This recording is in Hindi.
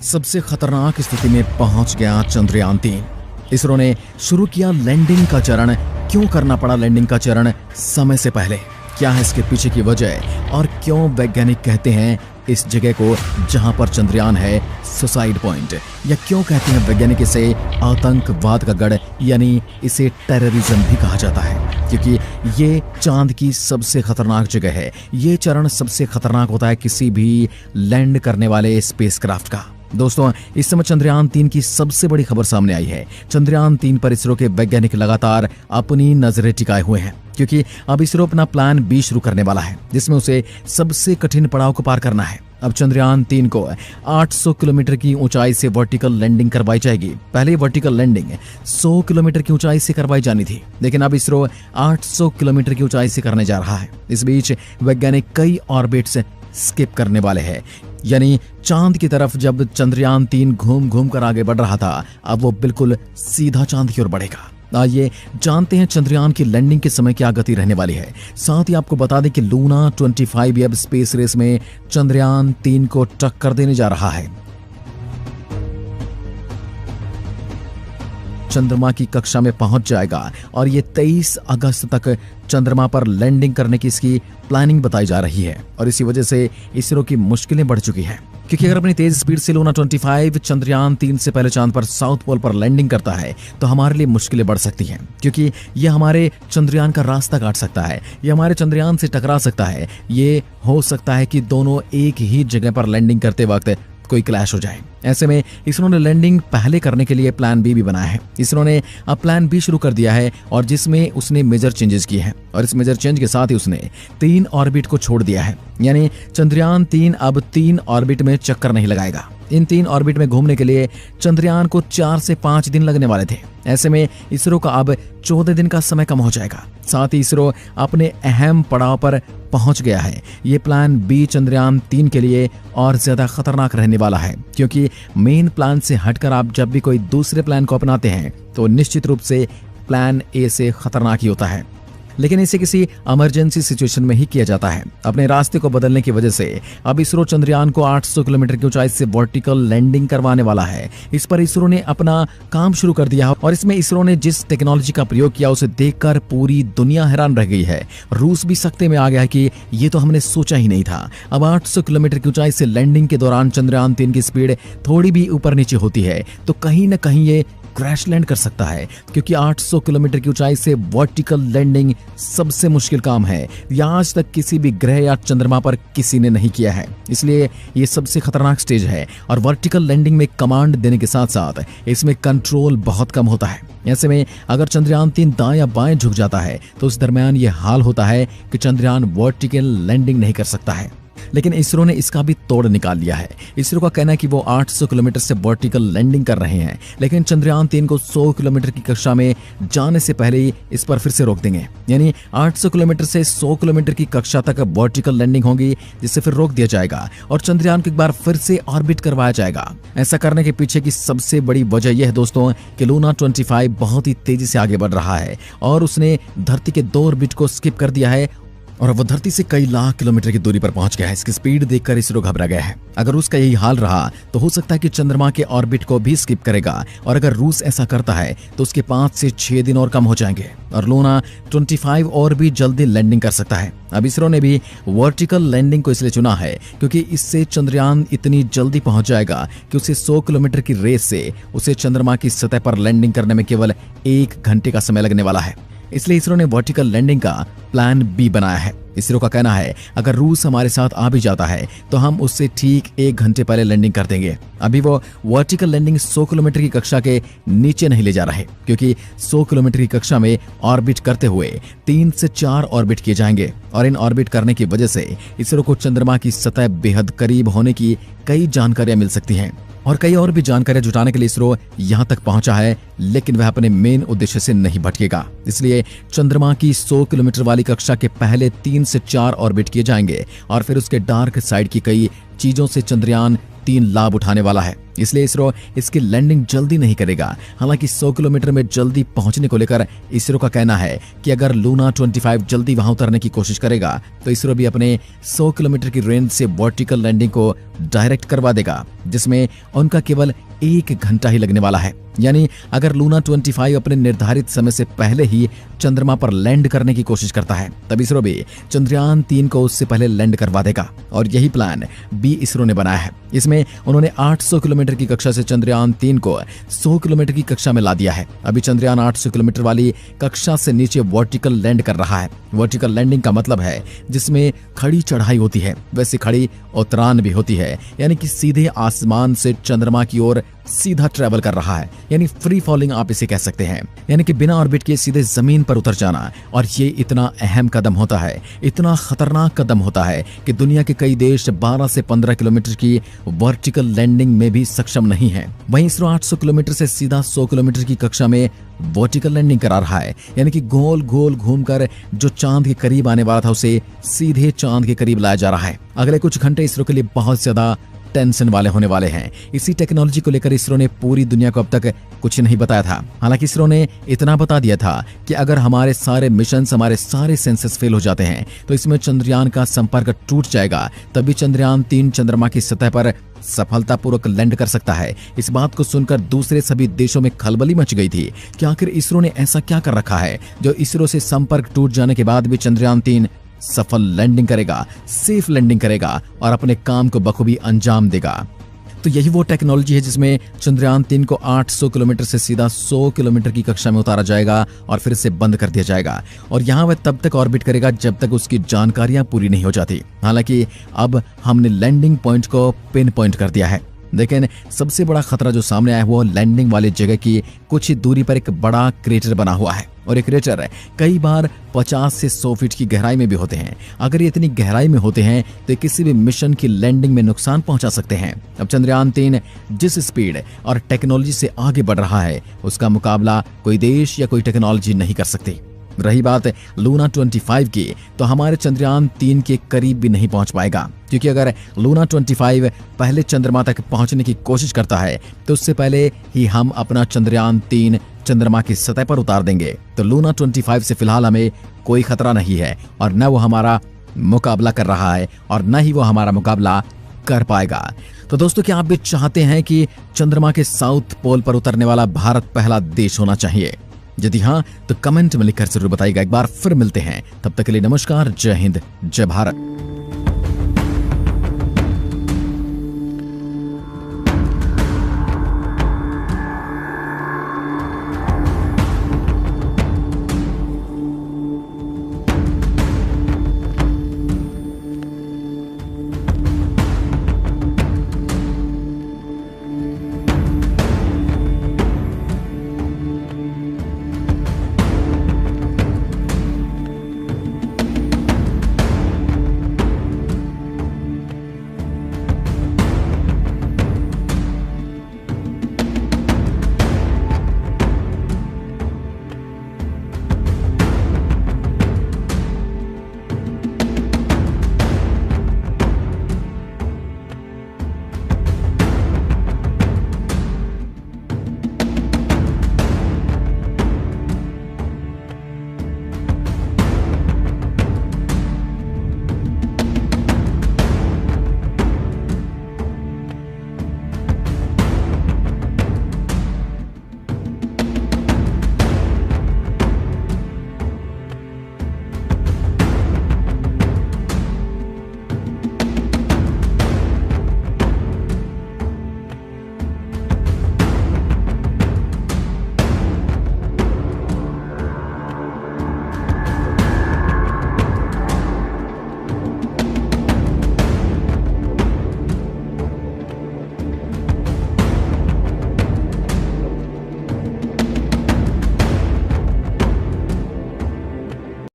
सबसे खतरनाक स्थिति में पहुंच गया चंद्रयान-3। इसरो ने शुरू किया लैंडिंग का चरण। क्यों करना पड़ा लैंडिंग का चरण समय से पहले? क्या है इसके पीछे की वजह और क्यों वैज्ञानिक कहते हैं इस जगह को जहां पर चंद्रयान है सुसाइड पॉइंट, या क्यों कहते हैं वैज्ञानिक इसे आतंकवाद का गढ़ यानी इसे टेररिज्म भी कहा जाता है? क्योंकि ये चांद की सबसे खतरनाक जगह है। ये चरण सबसे खतरनाक होता है किसी भी लैंड करने वाले स्पेसक्राफ्ट का। दोस्तों, इस समय चंद्रयान-3 की सबसे बड़ी खबर सामने आई है। चंद्रयान-3 पर इसरो के वैज्ञानिक लगातार अपनी नजरें टिकाए हुए हैं, क्योंकि अब इसरो अपना प्लान बी शुरू करने वाला है, जिसमें उसे सबसे कठिन पड़ाव को पार करना है। अब चंद्रयान-3 को 800 किलोमीटर की ऊंचाई से वर्टिकल लैंडिंग करवाई जाएगी। पहले वर्टिकल लैंडिंग 100 किलोमीटर की ऊंचाई से करवाई जानी थी, लेकिन अब इसरो 800 किलोमीटर की ऊंचाई से करने जा रहा है। इस बीच वैज्ञानिक कई ऑर्बिट्स स्किप करने वाले हैं, यानी चांद की तरफ जब चंद्रयान-3 घूम घूम कर आगे बढ़ रहा था, अब वो बिल्कुल सीधा चांद की ओर बढ़ेगा। आइए जानते हैं चंद्रयान की लैंडिंग के समय क्या गति रहने वाली है। साथ ही आपको बता दें कि लूना 25 अब स्पेस रेस में चंद्रयान-3 को टक्कर देने जा रहा है। चंद्रमा की कक्षा में पहुंच जाएगा और ये 23 अगस्त तक चंद्रमा पर लैंडिंग करने की इसकी प्लानिंग बताई जा रही है। और इसी वजह से इसरो की मुश्किलें बढ़ चुकी हैं, क्योंकि अगर अपनी तेज स्पीड से लूना 25 चंद्रयान-3 से पहले चांद पर साउथ पोल पर लैंडिंग करता है तो हमारे लिए मुश्किलें बढ़ सकती हैं, क्योंकि ये हमारे चंद्रयान का रास्ता काट सकता है, ये हमारे चंद्रयान से टकरा सकता है। ये हो सकता है कि दोनों एक ही जगह पर लैंडिंग करते वक्त कोई क्लैश हो जाए। ऐसे में इसरो ने लैंडिंग पहले करने के लिए प्लान बी भी बनाया है। इसरो ने अब प्लान बी शुरू कर दिया है, और जिसमें उसने मेजर चेंजेस किए हैं, और इस मेजर चेंज के साथ ही उसने 3 ऑर्बिट को छोड़ दिया है। यानी चंद्रयान-3 अब 3 ऑर्बिट में चक्कर नहीं लगाएगा। इन 3 ऑर्बिट में घूमने के लिए चंद्रयान को 4 से 5 दिन लगने वाले थे। ऐसे में इसरो का अब 14 दिन का समय कम हो जाएगा। साथ ही इसरो अपने अहम पड़ाव पर पहुंच गया है। ये प्लान बी चंद्रयान-3 के लिए और ज्यादा खतरनाक रहने वाला है, क्योंकि मेन प्लान से हटकर आप जब भी कोई दूसरे प्लान को अपनाते हैं तो निश्चित रूप से प्लान ए से खतरनाक ही होता है। लेकिन इसे किसी इमरजेंसी सिचुएशन में ही किया जाता है। अपने रास्ते को बदलने की वजह से अब इसरो चंद्रयान को 800 किलोमीटर की ऊंचाई से वर्टिकल लैंडिंग करवाने वाला है। इस पर इसरो ने अपना काम शुरू कर दिया, और इसमें इसरो ने जिस टेक्नोलॉजी का प्रयोग किया उसे देखकर पूरी दुनिया हैरान रह गई है। रूस भी सकते में आ गया है कि ये तो हमने सोचा ही नहीं था। अब 800 किलोमीटर की ऊंचाई से लैंडिंग के दौरान चंद्रयान-3 की स्पीड थोड़ी भी ऊपर नीचे होती है तो कहीं न कहीं ये क्रैश लैंड कर सकता है, क्योंकि 800 किलोमीटर की ऊंचाई से वर्टिकल लैंडिंग सबसे मुश्किल काम है। यह आज तक किसी भी ग्रह या चंद्रमा पर किसी ने नहीं किया है, इसलिए ये सबसे खतरनाक स्टेज है। और वर्टिकल लैंडिंग में कमांड देने के साथ साथ इसमें कंट्रोल बहुत कम होता है। ऐसे में अगर चंद्रयान-3 दाएं या बाएं झुक जाता है तो उस दरमियान ये हाल होता है कि चंद्रयान वर्टिकल लैंडिंग नहीं कर सकता है। लेकिन इसरो ने इसका भी तोड़ निकाल लिया है। इसरो का कहना है कि वो 800 किलोमीटर से वर्टिकल लैंडिंग कर रहे हैं, लेकिन चंद्रयान-3 को 100 किलोमीटर की कक्षा में जाने से पहले ही इस पर फिर से रोक देंगे। यानी 800 किलोमीटर से 100 किलोमीटर की कक्षा तक वर्टिकल लैंडिंग होगी, जिससे फिर रोक दिया जाएगा और चंद्रयान को एक बार फिर से ऑर्बिट करवाया जाएगा। ऐसा करने के पीछे की सबसे बड़ी वजह यह है दोस्तों कि लूना 25 बहुत ही तेजी से आगे बढ़ रहा है, और उसने धरती के 2 ऑर्बिट को स्किप कर दिया है, और वो धरती से कई लाख किलोमीटर की दूरी पर पहुंच गया है। इसकी स्पीड देखकर इसरो घबरा गया है। अगर रूस का यही हाल रहा तो हो सकता है कि चंद्रमा के ऑर्बिट को भी स्किप करेगा, और अगर रूस ऐसा करता है तो उसके 5 से 6 दिन और कम हो जाएंगे, और लूना 25 और भी जल्दी लैंडिंग कर सकता है। अब इसरो ने भी वर्टिकल लैंडिंग को इसलिए चुना है क्योंकि इससे चंद्रयान इतनी जल्दी पहुंच जाएगा कि उसे 100 किलोमीटर की रेस से उसे चंद्रमा की सतह पर लैंडिंग करने में केवल 1 घंटे का समय लगने वाला है। इसलिए इसरो ने वर्टिकल लैंडिंग का प्लान बी बनाया है। इसरो का कहना है अगर रूस हमारे साथ आ भी जाता है तो हम उससे ठीक 1 घंटे पहले लैंडिंग कर देंगे। अभी वो वर्टिकल लैंडिंग 100 किलोमीटर की कक्षा के नीचे नहीं ले जा रहे, क्योंकि 100 किलोमीटर की कक्षा में ऑर्बिट करते हुए 3 से 4 ऑर्बिट किए जाएंगे, और इन ऑर्बिट करने की वजह से इसरो को चंद्रमा की सतह बेहद करीब होने की कई जानकारियां मिल सकती हैं। और कई और भी जानकारियां जुटाने के लिए इसरो यहां तक पहुंचा है, लेकिन वह अपने मेन उद्देश्य से नहीं भटकेगा। इसलिए चंद्रमा की 100 किलोमीटर वाली कक्षा के पहले 3 से 4 ऑर्बिट किए जाएंगे, और फिर उसके डार्क साइड की कई चीजों से चंद्रयान 3 लाभ उठाने वाला है, इसलिए इसरो इसकी लैंडिंग जल्दी नहीं करेगा। हालांकि 100 किलोमीटर में जल्दी पहुंचने को लेकर इसरो का कहना है कि अगर लूना 25 जल्दी वहां उतरने की कोशिश करेगा तो इसरो भी अपने 100 किलोमीटर की रेंज से वर्टिकल लैंडिंग को डायरेक्ट करवा देगा, जिसमें उनका केवल 1 घंटा ही लगने वाला है। यानी अगर लूना 25 अपने निर्धारित समय से पहले ही चंद्रमा पर लैंड करने की कोशिश करता है, तब इसरो भी चंद्रयान 3 को उससे पहले लैंड करवा देगा। और यही प्लान भी इसरो ने बनाया है। इसमें उन्होंने 800 किलोमीटर की कक्षा से चंद्रयान 3 को 100 किलोमीटर की कक्षा में ला दिया है। अभी चंद्रयान 800 किलोमीटर वाली कक्षा से नीचे वर्टिकल लैंड कर रहा है। वर्टिकल लैंडिंग का मतलब है जिसमें खड़ी चढ़ाई होती है, वैसे खड़ी उतरान भी होती है, यानी कि सीधे आसमान से चंद्रमा की ओर सीधा ट्रैवल कर रहा है, यानी फ्री फॉलिंग आप इसे कह सकते हैं, यानी कि बिना ऑर्बिट के सीधे जमीन पर उतर जाना। और ये इतना अहम कदम होता है, इतना खतरनाक कदम होता है कि दुनिया के कई देश 12 से 15 किलोमीटर की वर्टिकल लैंडिंग में भी सक्षम नहीं है। वहीं इसरो 800 किलोमीटर से सीधा 100 किलोमीटर की कक्षा में वर्टिकल लैंडिंग करा रहा है, यानी कि गोल गोल घूमकर जो चांद के करीब आने वाला था उसे सीधे चांद के करीब लाया जा रहा है। अगले कुछ घंटे इसरो के लिए बहुत ज्यादा टेंशन वाले होने वाले हैं। इसी टेक्नोलॉजी को लेकर इसरो ने पूरी दुनिया को अब तक कुछ नहीं बताया था। हालांकि इसरो ने इतना बता दिया था कि अगर हमारे सारे मिशन, हमारे सारे सेंसर्स फेल हो जाते हैं तो इसमें चंद्रयान का संपर्क टूट जाएगा, तभी चंद्रयान 3 चंद्रमा की सतह पर सफलतापूर्वक लैंड कर सकता है। इस बात को सुनकर दूसरे सभी देशों में खलबली मच गई थी कि आखिर इसरो ने ऐसा क्या कर रखा है जो इसरो से संपर्क टूट जाने के बाद भी चंद्रयान 3 सफल लैंडिंग करेगा, सेफ लैंडिंग करेगा और अपने काम को बखूबी अंजाम देगा। तो यही वो टेक्नोलॉजी है जिसमें चंद्रयान 3 को 800 किलोमीटर से सीधा 100 किलोमीटर की कक्षा में उतारा जाएगा और फिर से बंद कर दिया जाएगा। और यहाँ वह तब तक ऑर्बिट करेगा जब तक उसकी जानकारियां पूरी नहीं हो जाती। हालांकि अब हमने लैंडिंग पॉइंट को पिन पॉइंट कर दिया है, लेकिन सबसे बड़ा खतरा जो सामने आया है वो लैंडिंग वाली जगह की कुछ ही दूरी पर एक बड़ा क्रेटर बना हुआ है। और ये क्रेटर कई बार 50 से 100 फीट की गहराई में भी होते हैं। अगर ये इतनी गहराई में होते हैं तो ये किसी भी मिशन की लैंडिंग में नुकसान पहुंचा सकते हैं। अब चंद्रयान 3 जिस स्पीड और टेक्नोलॉजी से आगे बढ़ रहा है उसका मुकाबला कोई देश या कोई टेक्नोलॉजी नहीं कर सकती। रही बात लूना 25 की, तो हमारे चंद्रयान 3 के करीब भी नहीं पहुंच पाएगा, क्योंकि अगर लूना 25 पहले चंद्रमा तक पहुंचने की कोशिश करता है तो उससे पहले ही हम अपना चंद्रयान 3 चंद्रमा की सतह पर उतार देंगे। तो लूना 25 से फिलहाल हमें कोई खतरा नहीं है और न वो हमारा मुकाबला कर रहा है और न ही वो हमारा मुकाबला कर पाएगा। तो दोस्तों, क्या आप भी चाहते हैं कि चंद्रमा के साउथ पोल पर उतरने वाला भारत पहला देश होना चाहिए? यदि हाँ तो कमेंट में लिखकर जरूर बताइएगा। एक बार फिर मिलते हैं, तब तक के लिए नमस्कार, जय हिंद, जय भारत।